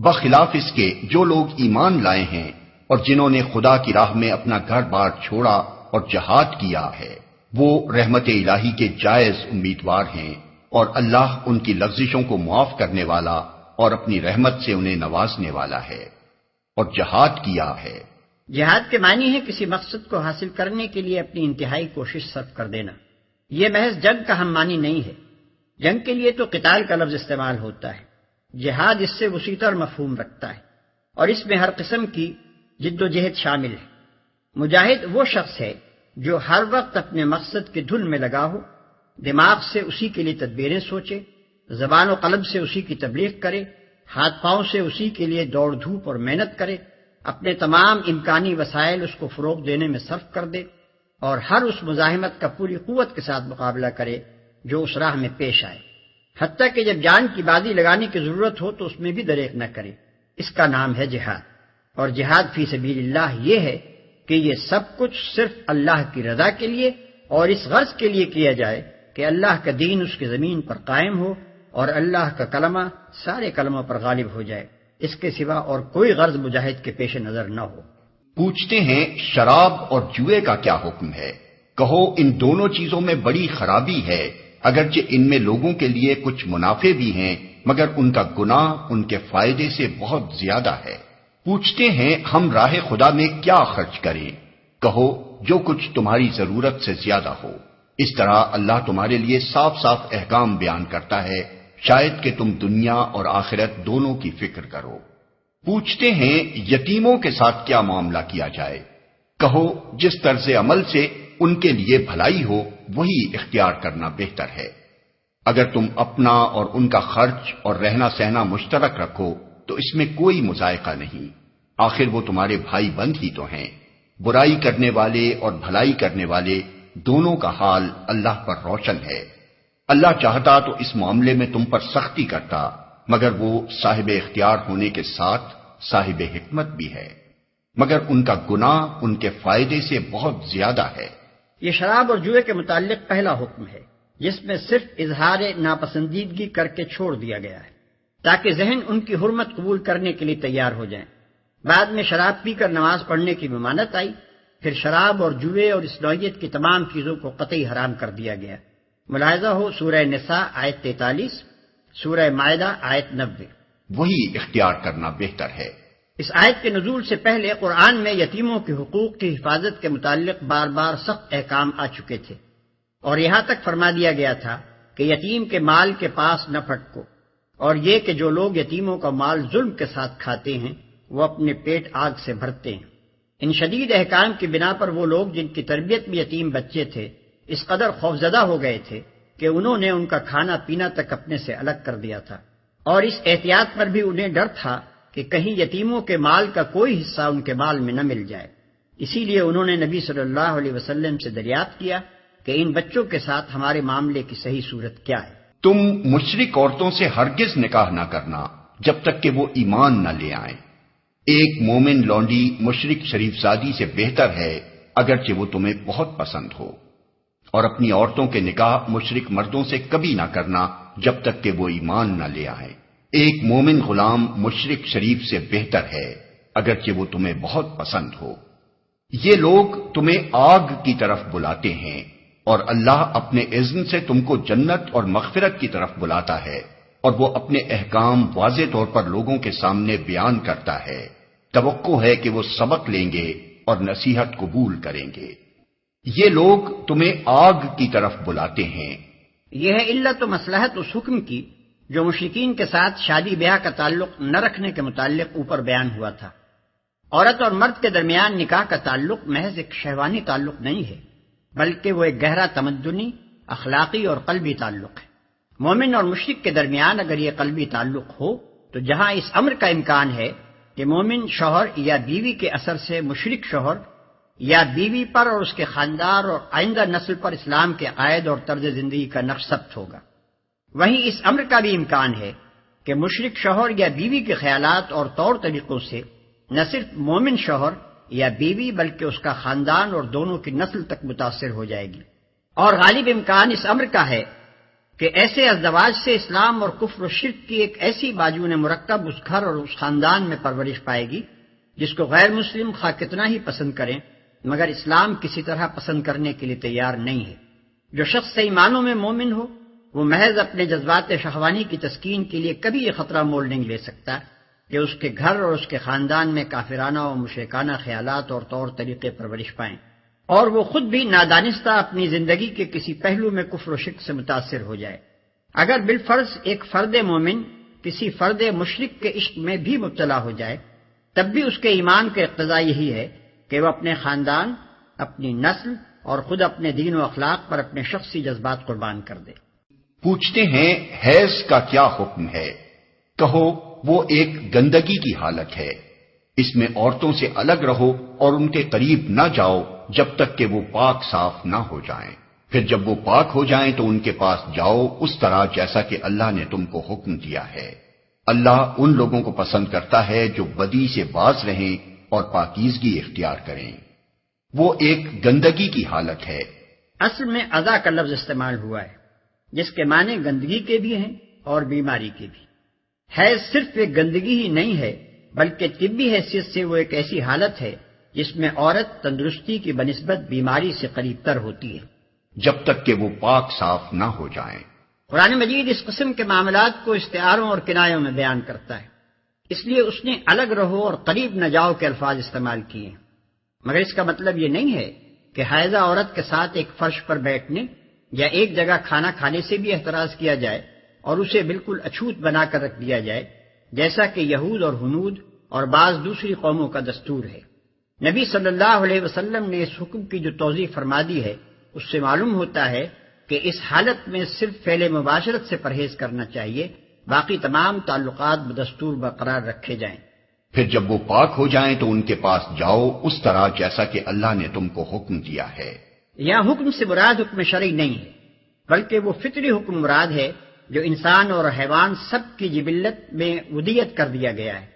بخلاف اس کے جو لوگ ایمان لائے ہیں اور جنہوں نے خدا کی راہ میں اپنا گھر بار چھوڑا اور جہاد کیا ہے، وہ رحمت الہی کے جائز امیدوار ہیں، اور اللہ ان کی لغزشوں کو معاف کرنے والا اور اپنی رحمت سے انہیں نوازنے والا ہے۔ اور جہاد کیا ہے، جہاد کے معنی ہے کسی مقصد کو حاصل کرنے کے لیے اپنی انتہائی کوشش صرف کر دینا۔ یہ محض جنگ کا ہم معنی نہیں ہے۔ جنگ کے لیے تو قتال کا لفظ استعمال ہوتا ہے، جہاد اس سے وسیع تر مفہوم رکھتا ہے، اور اس میں ہر قسم کی جد و جہد شامل ہے۔ مجاہد وہ شخص ہے جو ہر وقت اپنے مقصد کی دھن میں لگا ہو، دماغ سے اسی کے لیے تدبیریں سوچے، زبان و قلب سے اسی کی تبلیغ کرے، ہاتھ پاؤں سے اسی کے لیے دوڑ دھوپ اور محنت کرے، اپنے تمام امکانی وسائل اس کو فروغ دینے میں صرف کر دے، اور ہر اس مزاحمت کا پوری قوت کے ساتھ مقابلہ کرے جو اس راہ میں پیش آئے، حتیٰ کہ جب جان کی بازی لگانے کی ضرورت ہو تو اس میں بھی دریغ نہ کرے۔ اس کا نام ہے جہاد۔ اور جہاد فی سبیل اللہ یہ ہے کہ یہ سب کچھ صرف اللہ کی رضا کے لیے اور اس غرض کے لیے کیا جائے کہ اللہ کا دین اس کی زمین پر قائم ہو اور اللہ کا کلمہ سارے کلموں پر غالب ہو جائے۔ اس کے سوا اور کوئی غرض مجاہد کے پیش نظر نہ ہو۔ پوچھتے ہیں شراب اور جوئے کا کیا حکم ہے؟ کہو ان دونوں چیزوں میں بڑی خرابی ہے، اگرچہ ان میں لوگوں کے لیے کچھ منافع بھی ہیں، مگر ان کا گناہ ان کے فائدے سے بہت زیادہ ہے۔ پوچھتے ہیں ہم راہ خدا میں کیا خرچ کریں؟ کہو جو کچھ تمہاری ضرورت سے زیادہ ہو۔ اس طرح اللہ تمہارے لیے صاف صاف احکام بیان کرتا ہے، شاید کہ تم دنیا اور آخرت دونوں کی فکر کرو۔ پوچھتے ہیں یتیموں کے ساتھ کیا معاملہ کیا جائے؟ کہو جس طرز عمل سے ان کے لیے بھلائی ہو وہی اختیار کرنا بہتر ہے۔ اگر تم اپنا اور ان کا خرچ اور رہنا سہنا مشترک رکھو تو اس میں کوئی مذائقہ نہیں، آخر وہ تمہارے بھائی بند ہی تو ہیں۔ برائی کرنے والے اور بھلائی کرنے والے دونوں کا حال اللہ پر روشن ہے۔ اللہ چاہتا تو اس معاملے میں تم پر سختی کرتا، مگر وہ صاحب اختیار ہونے کے ساتھ صاحب حکمت بھی ہے، مگر ان کا گناہ ان کے فائدے سے بہت زیادہ ہے۔ یہ شراب اور جوئے کے متعلق پہلا حکم ہے، جس میں صرف اظہار ناپسندیدگی کر کے چھوڑ دیا گیا ہے تاکہ ذہن ان کی حرمت قبول کرنے کے لیے تیار ہو جائیں۔ بعد میں شراب پی کر نماز پڑھنے کی ممانعت آئی، پھر شراب اور جوئے اور اس نوعیت کی تمام چیزوں کو قطعی حرام کر دیا گیا۔ ملاحظہ ہو سورہ نساء آیت 43، سورہ مائدہ آیت 90۔ وہی اختیار کرنا بہتر ہے۔ اس آیت کے نزول سے پہلے قرآن میں یتیموں کے حقوق کی حفاظت کے متعلق بار بار سخت احکام آ چکے تھے، اور یہاں تک فرما دیا گیا تھا کہ یتیم کے مال کے پاس نہ پھٹکو، اور یہ کہ جو لوگ یتیموں کا مال ظلم کے ساتھ کھاتے ہیں وہ اپنے پیٹ آگ سے بھرتے ہیں۔ ان شدید احکام کی بنا پر وہ لوگ جن کی تربیت میں یتیم بچے تھے اس قدر خوفزدہ ہو گئے تھے کہ انہوں نے ان کا کھانا پینا تک اپنے سے الگ کر دیا تھا، اور اس احتیاط پر بھی انہیں ڈر تھا کہ کہیں یتیموں کے مال کا کوئی حصہ ان کے مال میں نہ مل جائے۔ اسی لیے انہوں نے نبی صلی اللہ علیہ وسلم سے دریافت کیا کہ ان بچوں کے ساتھ ہمارے معاملے کی صحیح صورت کیا ہے۔ تم مشرک عورتوں سے ہرگز نکاح نہ کرنا جب تک کہ وہ ایمان نہ لے آئیں۔ ایک مومن لونڈی مشرک شریف زادی سے بہتر ہے اگرچہ وہ تمہیں بہت پسند ہو، اور اپنی عورتوں کے نکاح مشرک مردوں سے کبھی نہ کرنا جب تک کہ وہ ایمان نہ لے آئیں۔ ایک مومن غلام مشرک شریف سے بہتر ہے اگرچہ وہ تمہیں بہت پسند ہو۔ یہ لوگ تمہیں آگ کی طرف بلاتے ہیں، اور اللہ اپنے اذن سے تم کو جنت اور مغفرت کی طرف بلاتا ہے، اور وہ اپنے احکام واضح طور پر لوگوں کے سامنے بیان کرتا ہے۔ توقع ہے کہ وہ سبق لیں گے اور نصیحت قبول کریں گے۔ یہ لوگ تمہیں آگ کی طرف بلاتے ہیں۔ یہ ہے علت و مصلحت اس حکم کی جو مشرکین کے ساتھ شادی بیاہ کا تعلق نہ رکھنے کے متعلق اوپر بیان ہوا تھا۔ عورت اور مرد کے درمیان نکاح کا تعلق محض ایک شہوانی تعلق نہیں ہے، بلکہ وہ ایک گہرا تمدنی، اخلاقی اور قلبی تعلق ہے۔ مومن اور مشرک کے درمیان اگر یہ قلبی تعلق ہو تو جہاں اس امر کا امکان ہے کہ مومن شوہر یا بیوی کے اثر سے مشرک شوہر یا بیوی پر اور اس کے خاندان اور آئندہ نسل پر اسلام کے عقائد اور طرز زندگی کا نقش ثبت ہوگا، وہیں اس امر کا بھی امکان ہے کہ مشرک شوہر یا بیوی کے خیالات اور طور طریقوں سے نہ صرف مومن شوہر یا بیوی بلکہ اس کا خاندان اور دونوں کی نسل تک متاثر ہو جائے گی۔ اور غالب امکان اس امر کا ہے کہ ایسے ازدواج سے اسلام اور کفر و شرک کی ایک ایسی باجون مرکب اس گھر اور اس خاندان میں پرورش پائے گی جس کو غیر مسلم خواہ کتنا ہی پسند کریں مگر اسلام کسی طرح پسند کرنے کے لیے تیار نہیں ہے۔ جو شخص صحیح معنوں میں مومن ہو وہ محض اپنے جذبات شہوانی کی تسکین کے لیے کبھی یہ خطرہ مول نہیں لے سکتا کہ اس کے گھر اور اس کے خاندان میں کافرانہ و مشرکانہ خیالات اور طور طریقے پرورش پائیں، اور وہ خود بھی نادانستہ اپنی زندگی کے کسی پہلو میں کفر و شرک سے متاثر ہو جائے۔ اگر بالفرض ایک فرد مومن کسی فرد مشرک کے عشق میں بھی مبتلا ہو جائے تب بھی اس کے ایمان کا اقتضا یہی ہے کہ وہ اپنے خاندان، اپنی نسل اور خود اپنے دین و اخلاق پر اپنے شخصی جذبات قربان کر دے۔ پوچھتے ہیں حیض کا کیا حکم ہے؟ کہو وہ ایک گندگی کی حالت ہے، اس میں عورتوں سے الگ رہو اور ان کے قریب نہ جاؤ جب تک کہ وہ پاک صاف نہ ہو جائیں، پھر جب وہ پاک ہو جائیں تو ان کے پاس جاؤ اس طرح جیسا کہ اللہ نے تم کو حکم دیا ہے۔ اللہ ان لوگوں کو پسند کرتا ہے جو بدی سے باز رہیں اور پاکیزگی اختیار کریں۔ وہ ایک گندگی کی حالت ہے۔ اصل میں اذا کا لفظ استعمال ہوا ہے جس کے معنی گندگی کے بھی ہیں اور بیماری کے بھی۔ حیض صرف ایک گندگی ہی نہیں ہے بلکہ طبی حیثیت سے وہ ایک ایسی حالت ہے جس میں عورت تندرستی کی بنسبت بیماری سے قریب تر ہوتی ہے جب تک کہ وہ پاک صاف نہ ہو جائیں۔ قرآن مجید اس قسم کے معاملات کو استعاروں اور کنایوں میں بیان کرتا ہے، اس لیے اس نے الگ رہو اور قریب نہ جاؤ کے الفاظ استعمال کیے ہیں، مگر اس کا مطلب یہ نہیں ہے کہ حائضہ عورت کے ساتھ ایک فرش پر بیٹھنے یا ایک جگہ کھانا کھانے سے بھی احتراز کیا جائے اور اسے بالکل اچھوت بنا کر رکھ دیا جائے جیسا کہ یہود اور ہنود اور بعض دوسری قوموں کا دستور ہے۔ نبی صلی اللہ علیہ وسلم نے اس حکم کی جو توضیح فرما دی ہے اس سے معلوم ہوتا ہے کہ اس حالت میں صرف فعل مباشرت سے پرہیز کرنا چاہیے، باقی تمام تعلقات بدستور برقرار رکھے جائیں۔ پھر جب وہ پاک ہو جائیں تو ان کے پاس جاؤ اس طرح جیسا کہ اللہ نے تم کو حکم دیا ہے۔ یہاں حکم سے مراد حکم شرعی نہیں ہے بلکہ وہ فطری حکم مراد ہے جو انسان اور حیوان سب کی جبلت میں ودیت کر دیا گیا ہے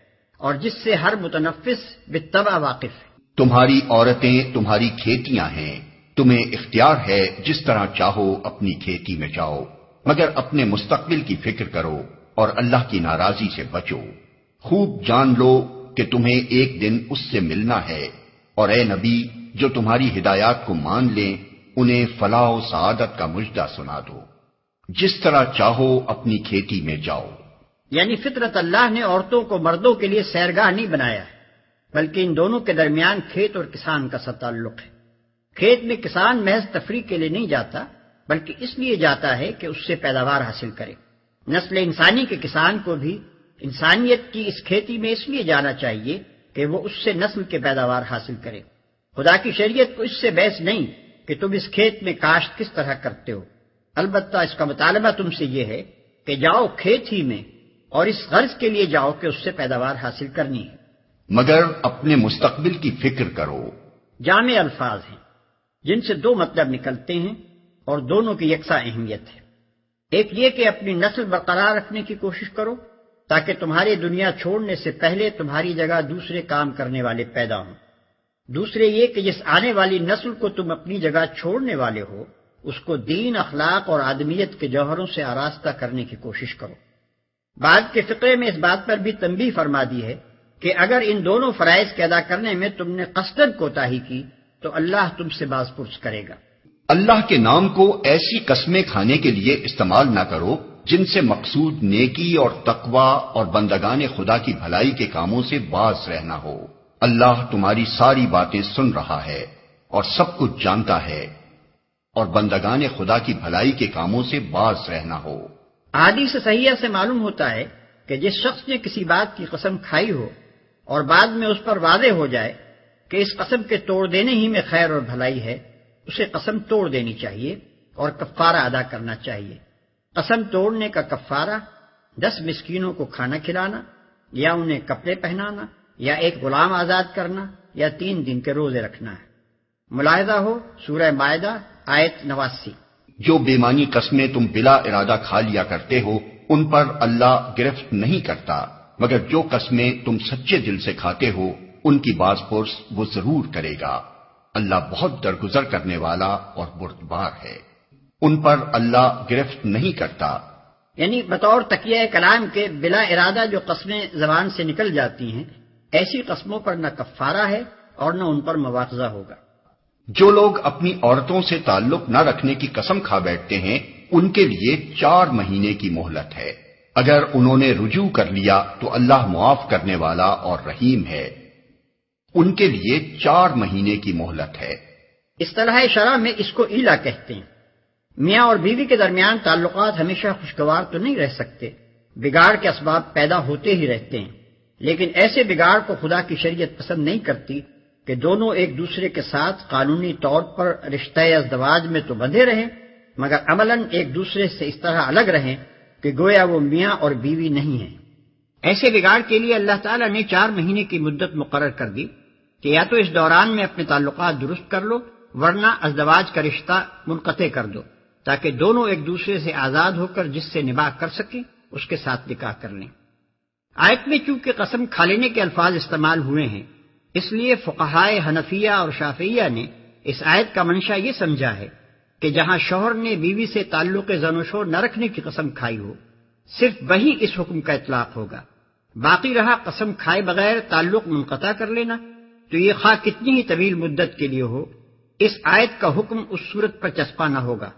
اور جس سے ہر متنفس بالطبع واقف ہے۔ تمہاری عورتیں تمہاری کھیتیاں ہیں، تمہیں اختیار ہے جس طرح چاہو اپنی کھیتی میں جاؤ، مگر اپنے مستقبل کی فکر کرو اور اللہ کی ناراضی سے بچو۔ خوب جان لو کہ تمہیں ایک دن اس سے ملنا ہے، اور اے نبی جو تمہاری ہدایات کو مان لیں انہیں فلاح و سعادت کا مژدہ سنا دو۔ جس طرح چاہو اپنی کھیتی میں جاؤ۔ یعنی فطرت اللہ نے عورتوں کو مردوں کے لیے سیرگاہ نہیں بنایا ہے بلکہ ان دونوں کے درمیان کھیت اور کسان کا تعلق ہے۔ کھیت میں کسان محض تفریح کے لیے نہیں جاتا بلکہ اس لیے جاتا ہے کہ اس سے پیداوار حاصل کرے۔ نسل انسانی کے کسان کو بھی انسانیت کی اس کھیتی میں اس لیے جانا چاہیے کہ وہ اس سے نسل کے پیداوار حاصل کرے۔ خدا کی شریعت کو اس سے بحث نہیں کہ تم اس کھیت میں کاشت کس طرح کرتے ہو، البتہ اس کا مطالبہ تم سے یہ ہے کہ جاؤ کھیت ہی میں اور اس غرض کے لیے جاؤ کہ اس سے پیداوار حاصل کرنی ہے۔ مگر اپنے مستقبل کی فکر کرو۔ جامع الفاظ ہیں جن سے دو مطلب نکلتے ہیں اور دونوں کی یکساں اہمیت ہے۔ ایک یہ کہ اپنی نسل برقرار رکھنے کی کوشش کرو تاکہ تمہاری دنیا چھوڑنے سے پہلے تمہاری جگہ دوسرے کام کرنے والے پیدا ہوں۔ دوسرے یہ کہ جس آنے والی نسل کو تم اپنی جگہ چھوڑنے والے ہو اس کو دین، اخلاق اور آدمیت کے جوہروں سے آراستہ کرنے کی کوشش کرو۔ بعد کے فقرے میں اس بات پر بھی تنبیہ فرما دی ہے کہ اگر ان دونوں فرائض کے ادا کرنے میں تم نے قصداً کوتاہی کی تو اللہ تم سے باز پرس کرے گا۔ اللہ کے نام کو ایسی قسمیں کھانے کے لیے استعمال نہ کرو جن سے مقصود نیکی اور تقوی اور بندگان خدا کی بھلائی کے کاموں سے باز رہنا ہو۔ اللہ تمہاری ساری باتیں سن رہا ہے اور سب کچھ جانتا ہے، اور بندگان خدا کی بھلائی کے کاموں سے باز رہنا ہو۔ احادیث صحیحہ سے معلوم ہوتا ہے کہ جس شخص نے کسی بات کی قسم کھائی ہو اور بعد میں اس پر واضح ہو جائے کہ اس قسم کے توڑ دینے ہی میں خیر اور بھلائی ہے، اسے قسم توڑ دینی چاہیے اور کفارہ ادا کرنا چاہیے۔ قسم توڑنے کا کفارہ 10 مسکینوں کو کھانا کھلانا یا انہیں کپڑے پہنانا یا ایک غلام آزاد کرنا یا 3 دن کے روزے رکھنا ہے۔ ملاحظہ ہو سورہ مائدہ آیت 89۔ جو بےمانی قسمیں تم بلا ارادہ کھا لیا کرتے ہو ان پر اللہ گرفت نہیں کرتا، مگر جو قسمیں تم سچے دل سے کھاتے ہو ان کی باز پرس وہ ضرور کرے گا۔ اللہ بہت درگزر کرنے والا اور بردبار ہے۔ ان پر اللہ گرفت نہیں کرتا۔ یعنی بطور تکیہ کلام کے بلا ارادہ جو قسمیں زبان سے نکل جاتی ہیں، ایسی قسموں پر نہ کفارہ ہے اور نہ ان پر مواخذہ ہوگا۔ جو لوگ اپنی عورتوں سے تعلق نہ رکھنے کی قسم کھا بیٹھتے ہیں ان کے لیے 4 مہینے کی مہلت ہے۔ اگر انہوں نے رجوع کر لیا تو اللہ معاف کرنے والا اور رحیم ہے۔ ان کے لیے 4 مہینے کی مہلت ہے۔ اصطلاح شرع میں اس کو ایلا کہتے ہیں۔ میاں اور بیوی کے درمیان تعلقات ہمیشہ خوشگوار تو نہیں رہ سکتے، بگاڑ کے اسباب پیدا ہوتے ہی رہتے ہیں، لیکن ایسے بگاڑ کو خدا کی شریعت پسند نہیں کرتی کہ دونوں ایک دوسرے کے ساتھ قانونی طور پر رشتہ ازدواج میں تو بندھے رہیں مگر عملاً ایک دوسرے سے اس طرح الگ رہیں کہ گویا وہ میاں اور بیوی نہیں ہیں۔ ایسے بگاڑ کے لیے اللہ تعالیٰ نے 4 مہینے کی مدت مقرر کر دی کہ یا تو اس دوران میں اپنے تعلقات درست کر لو ورنہ ازدواج کا رشتہ منقطع کر دو، تاکہ دونوں ایک دوسرے سے آزاد ہو کر جس سے نباہ کر سکیں اس کے ساتھ نکاح کر لیں۔ آیت میں چونکہ قسم کھا لینے کے الفاظ استعمال ہوئے ہیں، اس لیے فقہائے حنفیہ اور شافعیہ نے اس آیت کا منشا یہ سمجھا ہے کہ جہاں شوہر نے بیوی سے تعلق زن و شو نہ رکھنے کی قسم کھائی ہو، صرف وہی اس حکم کا اطلاق ہوگا۔ باقی رہا قسم کھائے بغیر تعلق منقطع کر لینا، تو یہ خواہ کتنی ہی طویل مدت کے لیے ہو، اس آیت کا حکم اس صورت پر چسپاں نہ ہوگا۔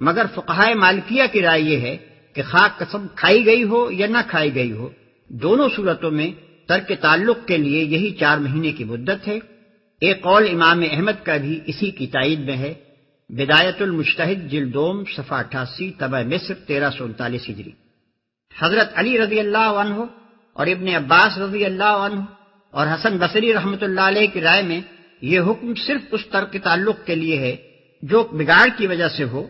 مگر فقہائے مالکیہ کی رائے یہ ہے کہ خواہ قسم کھائی گئی ہو یا نہ کھائی گئی ہو، دونوں صورتوں میں ترک تعلق کے لیے یہی 4 مہینے کی مدت ہے۔ ایک قول امام احمد کا بھی اسی کی تائید میں ہے۔ بدایت المجتہد جلد 2 صفحہ 88 طبع مصر 1339 ہجری۔ حضرت علی رضی اللہ عنہ اور ابن عباس رضی اللہ عنہ اور حسن بصری رحمۃ اللہ علیہ کی رائے میں یہ حکم صرف اس ترک تعلق کے لیے ہے جو بگاڑ کی وجہ سے ہو۔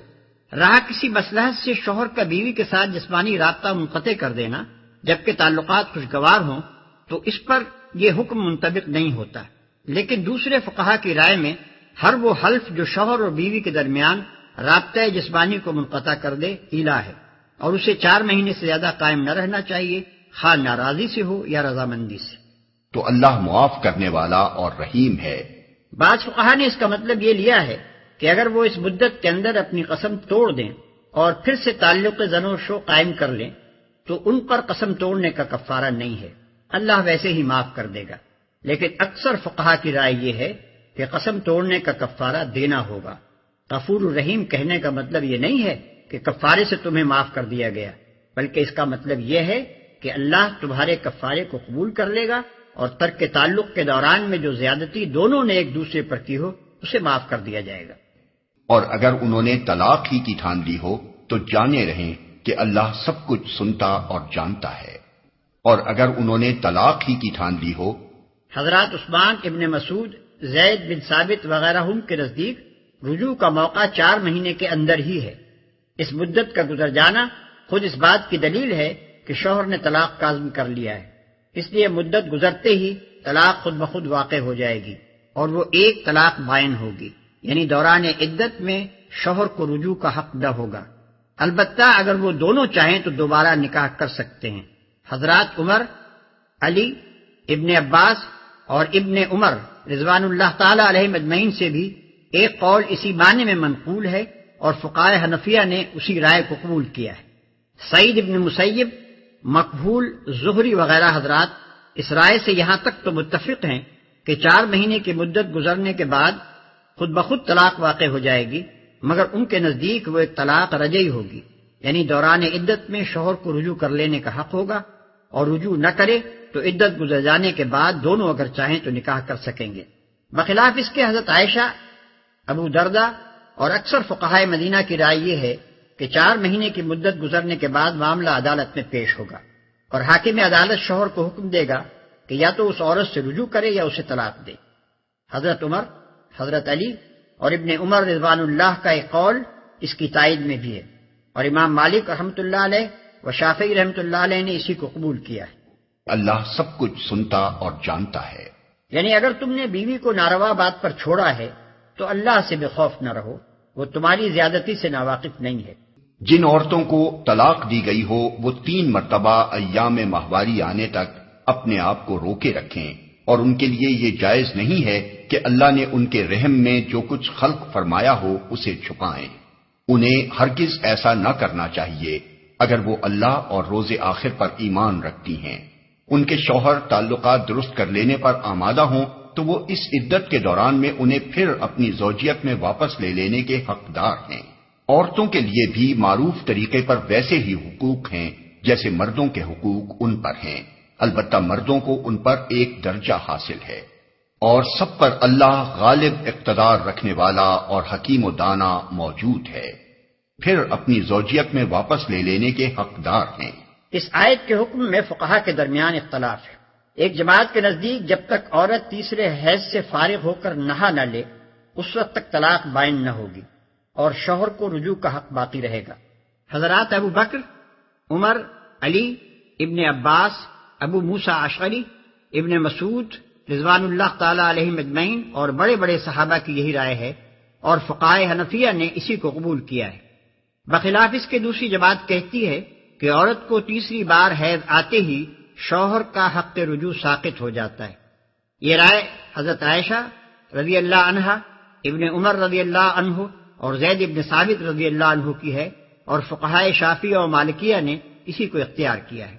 رہا کسی مصلحت سے شوہر کا بیوی کے ساتھ جسمانی رابطہ منقطع کر دینا جبکہ تعلقات خوشگوار ہوں تو اس پر یہ حکم منطبق نہیں ہوتا، لیکن دوسرے فقہا کی رائے میں ہر وہ حلف جو شوہر اور بیوی کے درمیان رابطہ جسمانی کو منقطع کر دے ایلا ہے اور اسے 4 مہینے سے زیادہ قائم نہ رہنا چاہیے، خواہ ناراضی سے ہو یا رضامندی سے۔ تو اللہ معاف کرنے والا اور رحیم ہے۔ بعض فقہا نے اس کا مطلب یہ لیا ہے کہ اگر وہ اس مدت کے اندر اپنی قسم توڑ دیں اور پھر سے تعلق زن و شو قائم کر لیں تو ان پر قسم توڑنے کا کفارہ نہیں ہے، اللہ ویسے ہی معاف کر دے گا۔ لیکن اکثر فقہا کی رائے یہ ہے کہ قسم توڑنے کا کفارہ دینا ہوگا۔ غفور الرحیم کہنے کا مطلب یہ نہیں ہے کہ کفارے سے تمہیں معاف کر دیا گیا، بلکہ اس کا مطلب یہ ہے کہ اللہ تمہارے کفارے کو قبول کر لے گا اور ترک تعلق کے دوران میں جو زیادتی دونوں نے ایک دوسرے پر کی ہو اسے معاف کر دیا جائے گا۔ اور اگر انہوں نے طلاق ہی کی ٹھان لی ہو تو جانے رہیں کہ اللہ سب کچھ سنتا اور جانتا ہے۔ اور اگر انہوں نے طلاق ہی کی ٹھان لی ہو، حضرات عثمان ابن مسعود، زید بن ثابت وغیرہ کے نزدیک رجوع کا موقع 4 مہینے کے اندر ہی ہے۔ اس مدت کا گزر جانا خود اس بات کی دلیل ہے کہ شوہر نے طلاق کاظم کر لیا ہے، اس لیے مدت گزرتے ہی طلاق خود بخود واقع ہو جائے گی اور وہ ایک طلاق بائن ہوگی، یعنی دوران عدت میں شوہر کو رجوع کا حق نہ ہوگا۔ البتہ اگر وہ دونوں چاہیں تو دوبارہ نکاح کر سکتے ہیں۔ حضرات عمر، علی، ابن عباس اور ابن عمر رضوان اللہ تعالی علیہ مجمعین سے بھی ایک قول اسی معنی میں منقول ہے اور فقہائے حنفیہ نے اسی رائے کو قبول کیا ہے۔ سعید ابن مسیب، مقبول، زہری وغیرہ حضرات اس رائے سے یہاں تک تو متفق ہیں کہ 4 مہینے کی مدت گزرنے کے بعد خود بخود طلاق واقع ہو جائے گی، مگر ان کے نزدیک وہ ایک طلاق رجعی ہوگی، یعنی دوران عدت میں شوہر کو رجوع کر لینے کا حق ہوگا، اور رجوع نہ کرے تو عدت گزر جانے کے بعد دونوں اگر چاہیں تو نکاح کر سکیں گے۔ بخلاف اس کے حضرت عائشہ، ابو دردہ اور اکثر فقہائے مدینہ کی رائے یہ ہے کہ 4 مہینے کی مدت گزرنے کے بعد معاملہ عدالت میں پیش ہوگا اور حاکم عدالت شوہر کو حکم دے گا کہ یا تو اس عورت سے رجوع کرے یا اسے طلاق دے۔ حضرت عمر، حضرت علی اور ابن عمر رضوان اللہ کا ایک قول اس کی تائید میں بھی ہے، اور امام مالک رحمۃ اللہ علیہ و شافعی رحمۃ اللہ علیہ نے اسی کو قبول کیا ہے۔ اللہ سب کچھ سنتا اور جانتا ہے۔ یعنی اگر تم نے بیوی کو ناروا بات پر چھوڑا ہے تو اللہ سے بے خوف نہ رہو، وہ تمہاری زیادتی سے ناواقف نہیں ہے۔ جن عورتوں کو طلاق دی گئی ہو وہ 3 مرتبہ ایام ماہواری آنے تک اپنے آپ کو روکے رکھیں، اور ان کے لیے یہ جائز نہیں ہے کہ اللہ نے ان کے رحم میں جو کچھ خلق فرمایا ہو اسے چھپائیں۔ انہیں ہرگز ایسا نہ کرنا چاہیے اگر وہ اللہ اور روز آخر پر ایمان رکھتی ہیں۔ ان کے شوہر تعلقات درست کر لینے پر آمادہ ہوں تو وہ اس عدت کے دوران میں انہیں پھر اپنی زوجیت میں واپس لے لینے کے حقدار ہیں۔ عورتوں کے لیے بھی معروف طریقے پر ویسے ہی حقوق ہیں جیسے مردوں کے حقوق ان پر ہیں، البتہ مردوں کو ان پر ایک درجہ حاصل ہے، اور سب پر اللہ غالب اقتدار رکھنے والا اور حکیم و دانا موجود ہے، پھر اپنی زوجیت میں واپس لے لینے کے حقدار ہیں۔ اس آیت کے حکم میں فقہا کے درمیان اختلاف ہے۔ ایک جماعت کے نزدیک جب تک عورت تیسرے حیض سے فارغ ہو کر نہا نہ لے اس وقت تک طلاق بائن نہ ہوگی اور شوہر کو رجوع کا حق باقی رہے گا۔ حضرات ابو بکر، عمر، علی، ابن عباس، ابو موسیٰ اشعری، ابن مسعود رضوان اللہ تعالی علیہم اجمعین اور بڑے بڑے صحابہ کی یہی رائے ہے، اور فقہائے حنفیہ نے اسی کو قبول کیا ہے۔ بخلاف اس کے دوسری جماعت کہتی ہے کہ عورت کو تیسری بار حیض آتے ہی شوہر کا حق رجوع ساقط ہو جاتا ہے۔ یہ رائے حضرت عائشہ رضی اللہ عنہا، ابن عمر رضی اللہ عنہ اور زید ابن ثابت رضی اللہ عنہ کی ہے، اور فقہائے شافعیہ و مالکیہ نے اسی کو اختیار کیا ہے،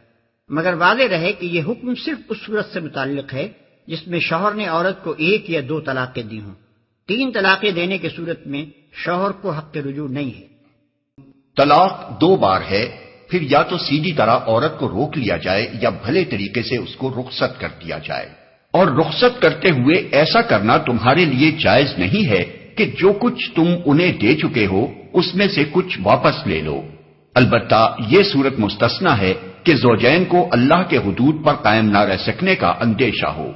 مگر واضح رہے کہ یہ حکم صرف اس صورت سے متعلق ہے جس میں شوہر نے عورت کو 1 یا 2 طلاقیں دی ہوں۔ 3 طلاقیں دینے کی صورت میں شوہر کو حق رجوع نہیں ہے۔ طلاق 2 بار ہے، پھر یا تو سیدھی طرح عورت کو روک لیا جائے یا بھلے طریقے سے اس کو رخصت کر دیا جائے، اور رخصت کرتے ہوئے ایسا کرنا تمہارے لیے جائز نہیں ہے کہ جو کچھ تم انہیں دے چکے ہو اس میں سے کچھ واپس لے لو۔ البتہ یہ صورت مستثنیٰ ہے کہ زوجین کو اللہ کے حدود پر قائم نہ رہ سکنے کا اندیشہ ہو۔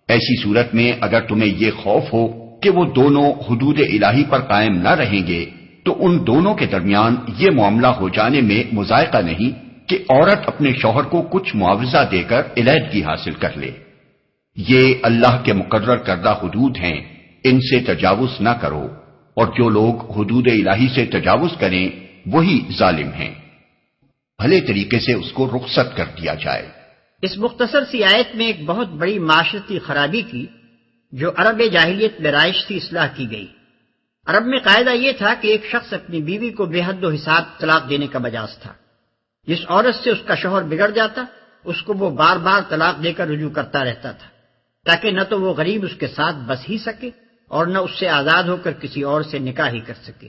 ایسی صورت میں اگر تمہیں یہ خوف ہو کہ وہ دونوں حدود الہی پر قائم نہ رہیں گے تو ان دونوں کے درمیان یہ معاملہ ہو جانے میں مذائقہ نہیں کہ عورت اپنے شوہر کو کچھ معاوضہ دے کر علیحدگی حاصل کر لے۔ یہ اللہ کے مقرر کردہ حدود ہیں، ان سے تجاوز نہ کرو، اور جو لوگ حدود الہی سے تجاوز کریں وہی ظالم ہیں۔ بھلے طریقے سے اس کو رخصت کر دیا جائے۔ اس مختصر سی آیت میں ایک بہت بڑی معاشرتی خرابی کی جو عرب جاہلیت میں رائج تھی اصلاح کی گئی۔ عرب میں قاعدہ یہ تھا کہ ایک شخص اپنی بیوی کو بے حد و حساب طلاق دینے کا مجاز تھا۔ جس عورت سے اس کا شوہر بگڑ جاتا اس کو وہ بار بار طلاق دے کر رجوع کرتا رہتا تھا، تاکہ نہ تو وہ غریب اس کے ساتھ بس ہی سکے اور نہ اس سے آزاد ہو کر کسی اور سے نکاح ہی کر سکے۔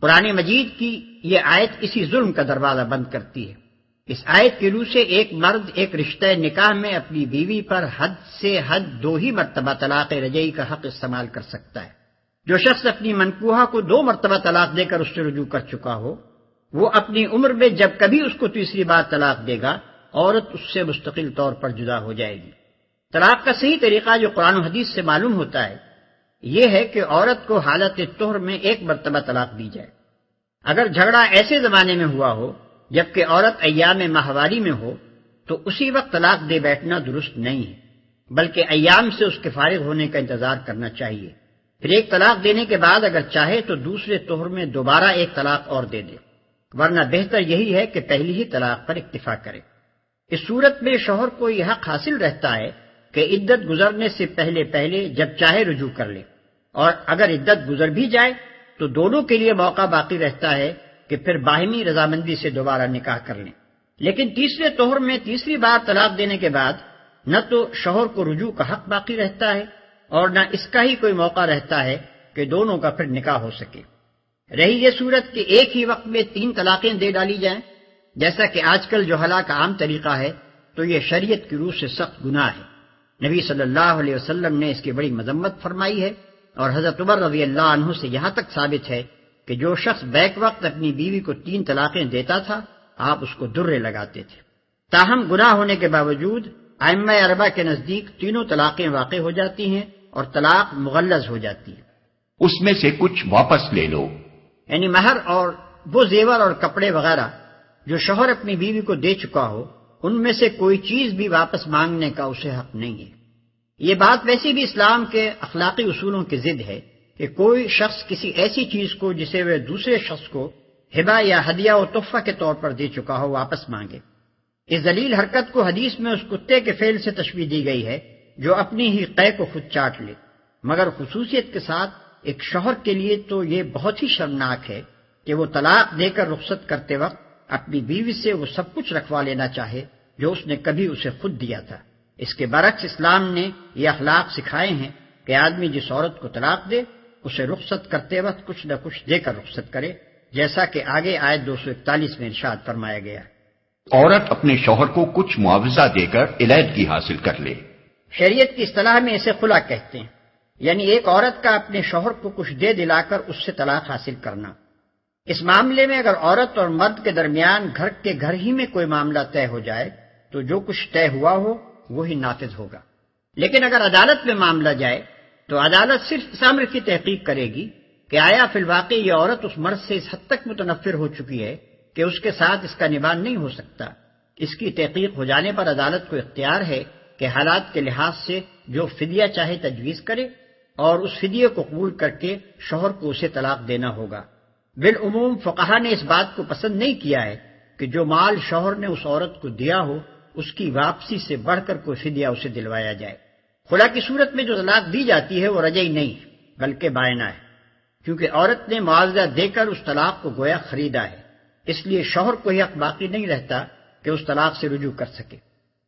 قرآن مجید کی یہ آیت اسی ظلم کا دروازہ بند کرتی ہے۔ اس آیت کی روح سے ایک مرد ایک رشتہ نکاح میں اپنی بیوی پر حد سے حد 2 ہی مرتبہ طلاق رجعی کا حق استعمال کر سکتا ہے۔ جو شخص اپنی منکوحہ کو 2 مرتبہ طلاق دے کر اس سے رجوع کر چکا ہو، وہ اپنی عمر میں جب کبھی اس کو تیسری بار طلاق دے گا، عورت اس سے مستقل طور پر جدا ہو جائے گی۔ طلاق کا صحیح طریقہ جو قرآن و حدیث سے معلوم ہوتا ہے یہ ہے کہ عورت کو حالت طہر میں 1 مرتبہ طلاق دی جائے۔ اگر جھگڑا ایسے زمانے میں ہوا ہو جبکہ عورت ایام ماہواری میں ہو تو اسی وقت طلاق دے بیٹھنا درست نہیں ہے، بلکہ ایام سے اس کے فارغ ہونے کا انتظار کرنا چاہیے۔ پھر 1 طلاق دینے کے بعد اگر چاہے تو دوسرے طہر میں دوبارہ 1 طلاق اور دے دے، ورنہ بہتر یہی ہے کہ پہلی ہی طلاق پر اکتفا کرے۔ اس صورت میں شوہر کو یہ حق حاصل رہتا ہے کہ عدت گزرنے سے پہلے جب چاہے رجوع کر لے، اور اگر عدت گزر بھی جائے تو دونوں کے لیے موقع باقی رہتا ہے کہ پھر باہمی رضامندی سے دوبارہ نکاح کر لیں۔ لیکن تیسرے طہر میں تیسری بار طلاق دینے کے بعد نہ تو شوہر کو رجوع کا حق باقی رہتا ہے اور نہ اس کا ہی کوئی موقع رہتا ہے کہ دونوں کا پھر نکاح ہو سکے۔ رہی یہ صورت کہ ایک ہی وقت میں 3 طلاقیں دے ڈالی جائیں، جیسا کہ آج کل جوہلا کا عام طریقہ ہے، تو یہ شریعت کی روح سے سخت گناہ ہے۔ نبی صلی اللہ علیہ وسلم نے اس کی بڑی مذمت فرمائی ہے، اور حضرت عمر رضی اللہ عنہ سے یہاں تک ثابت ہے کہ جو شخص بیک وقت اپنی بیوی کو 3 طلاقیں دیتا تھا آپ اس کو درے لگاتے تھے۔ تاہم گناہ ہونے کے باوجود ائمہ اربعہ کے نزدیک تینوں طلاقیں واقع ہو جاتی ہیں اور طلاق مغلظ ہو جاتی ہے۔ اس میں سے کچھ واپس لے لو، یعنی مہر اور وہ زیور اور کپڑے وغیرہ جو شوہر اپنی بیوی کو دے چکا ہو ان میں سے کوئی چیز بھی واپس مانگنے کا اسے حق نہیں ہے۔ یہ بات ویسے بھی اسلام کے اخلاقی اصولوں کی ضد ہے کہ کوئی شخص کسی ایسی چیز کو جسے وہ دوسرے شخص کو ہبہ یا ہدیہ و تحفہ کے طور پر دے چکا ہو واپس مانگے۔ اس ذلیل حرکت کو حدیث میں اس کتے کے فعل سے تشبیہ دی گئی ہے جو اپنی ہی قے کو خود چاٹ لے، مگر خصوصیت کے ساتھ ایک شوہر کے لیے تو یہ بہت ہی شرمناک ہے کہ وہ طلاق دے کر رخصت کرتے وقت اپنی بیوی سے وہ سب کچھ رکھوا لینا چاہے جو اس نے کبھی اسے خود دیا تھا۔ اس کے برعکس اسلام نے یہ اخلاق سکھائے ہیں کہ آدمی جس عورت کو طلاق دے اسے رخصت کرتے وقت کچھ نہ کچھ دے کر رخصت کرے، جیسا کہ آگے آیت 241 میں ارشاد فرمایا گیا۔ عورت اپنے شوہر کو کچھ معاوضہ دے کر علیحدگی حاصل کر لے۔ شریعت کی اصطلاح میں اسے خلا کہتے ہیں، یعنی ایک عورت کا اپنے شوہر کو کچھ دے دلا کر اس سے طلاق حاصل کرنا۔ اس معاملے میں اگر عورت اور مرد کے درمیان گھر ہی میں کوئی معاملہ طے ہو جائے تو جو کچھ طے ہوا ہو وہی نافذ ہوگا، لیکن اگر عدالت میں معاملہ جائے تو عدالت صرف اس امر کی تحقیق کرے گی کہ آیا فی الواقع یہ عورت اس مرد سے اس حد تک متنفر ہو چکی ہے کہ اس کے ساتھ اس کا نباہ نہیں ہو سکتا۔ اس کی تحقیق ہو جانے پر عدالت کو اختیار ہے کہ حالات کے لحاظ سے جو فدیہ چاہے تجویز کرے اور اس فدیے کو قبول کر کے شوہر کو اسے طلاق دینا ہوگا۔ بالعموم فقہا نے اس بات کو پسند نہیں کیا ہے کہ جو مال شوہر نے اس عورت کو دیا ہو اس کی واپسی سے بڑھ کر کوئی فدیہ اسے دلوایا جائے۔ خلا کی صورت میں جو طلاق دی جاتی ہے وہ رجعی نہیں بلکہ بائنہ ہے، کیونکہ عورت نے معاوضہ دے کر اس طلاق کو گویا خریدا ہے، اس لیے شوہر کو یہ حق باقی نہیں رہتا کہ اس طلاق سے رجوع کر سکے۔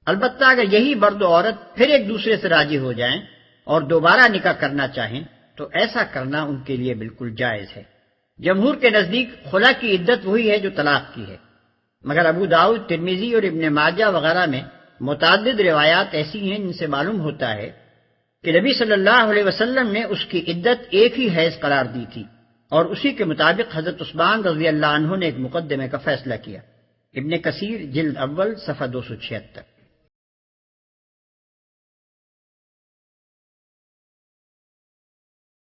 البتہ اگر یہی مرد و عورت پھر ایک دوسرے سے راضی ہو جائیں اور دوبارہ نکاح کرنا چاہیں تو ایسا کرنا ان کے لیے بالکل جائز ہے۔ جمہور کے نزدیک خلا کی عدت وہی ہے جو طلاق کی ہے، مگر ابو داؤد، ترمذی اور ابن ماجہ وغیرہ میں متعدد روایات ایسی ہیں جن سے معلوم ہوتا ہے کہ نبی صلی اللہ علیہ وسلم نے اس کی عدت ایک ہی حیض قرار دی تھی، اور اسی کے مطابق حضرت عثمان رضی اللہ عنہ نے ایک مقدمے کا فیصلہ کیا۔ ابن کثیر جلد اول صفحہ 276۔